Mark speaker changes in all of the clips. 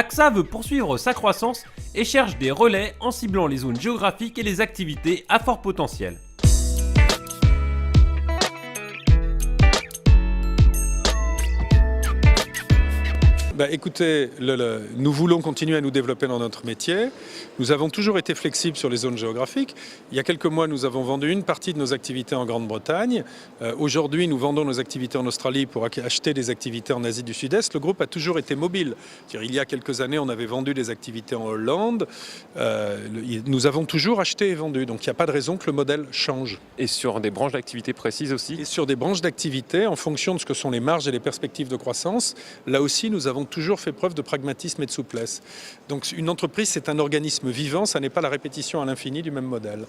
Speaker 1: AXA veut poursuivre sa croissance et cherche des relais en ciblant les zones géographiques et les activités à fort potentiel.
Speaker 2: Écoutez, nous voulons continuer à nous développer dans notre métier. Nous avons toujours été flexibles sur les zones géographiques. Il y a quelques mois, nous avons vendu une partie de nos activités en Grande-Bretagne. Aujourd'hui, nous vendons nos activités en Australie pour acheter des activités en Asie du Sud-Est. Le groupe a toujours été mobile. Il y a quelques années, on avait vendu des activités en Hollande. Nous avons toujours acheté et vendu. Donc il n'y a pas de raison que le modèle change.
Speaker 3: Et sur des branches d'activité précises aussi?
Speaker 2: Et sur des branches d'activité, en fonction de ce que sont les marges et les perspectives de croissance, là aussi, nous avons toujours fait preuve de pragmatisme et de souplesse. Donc une entreprise, c'est un organisme vivant, ça n'est pas la répétition à l'infini du même modèle.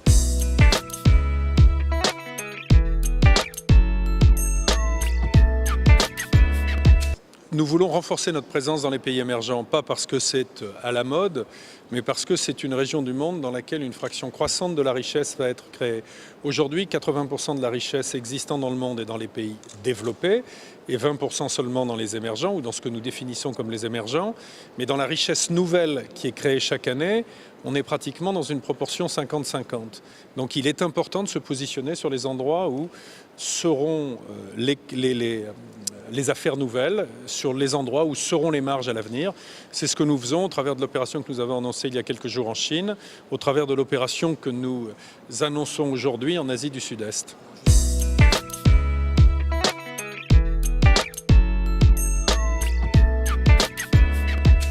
Speaker 2: Nous voulons renforcer notre présence dans les pays émergents, pas parce que c'est à la mode, mais parce que c'est une région du monde dans laquelle une fraction croissante de la richesse va être créée. Aujourd'hui, 80% de la richesse existant dans le monde est dans les pays développés et 20% seulement dans les émergents ou dans ce que nous définissons comme les émergents. Mais dans la richesse nouvelle qui est créée chaque année, on est pratiquement dans une proportion 50-50. Donc il est important de se positionner sur les endroits où seront les affaires nouvelles, sur les endroits où seront les marges à l'avenir. C'est ce que nous faisons au travers de l'opération que nous avons annoncée il y a quelques jours en Chine, au travers de l'opération que nous annonçons aujourd'hui en Asie du Sud-Est.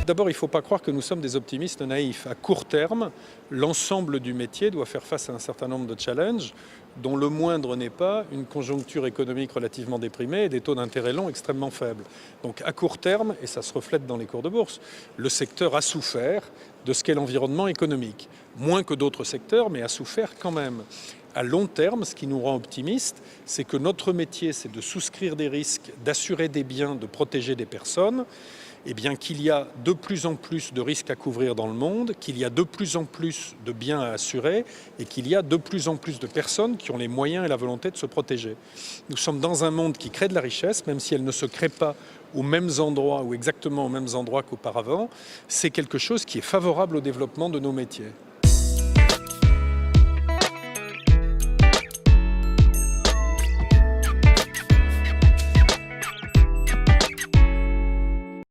Speaker 2: D'abord, il ne faut pas croire que nous sommes des optimistes naïfs. À court terme, l'ensemble du métier doit faire face à un certain nombre de challenges, dont le moindre n'est pas une conjoncture économique relativement déprimée et des taux d'intérêt longs extrêmement faibles. Donc à court terme, et ça se reflète dans les cours de bourse, le secteur a souffert de ce qu'est l'environnement économique. Moins que d'autres secteurs, mais a souffert quand même. À long terme, ce qui nous rend optimistes, c'est que notre métier, c'est de souscrire des risques, d'assurer des biens, de protéger des personnes. Eh bien, qu'il y a de plus en plus de risques à couvrir dans le monde, qu'il y a de plus en plus de biens à assurer et qu'il y a de plus en plus de personnes qui ont les moyens et la volonté de se protéger. Nous sommes dans un monde qui crée de la richesse, même si elle ne se crée pas aux mêmes endroits ou exactement aux mêmes endroits qu'auparavant. C'est quelque chose qui est favorable au développement de nos métiers.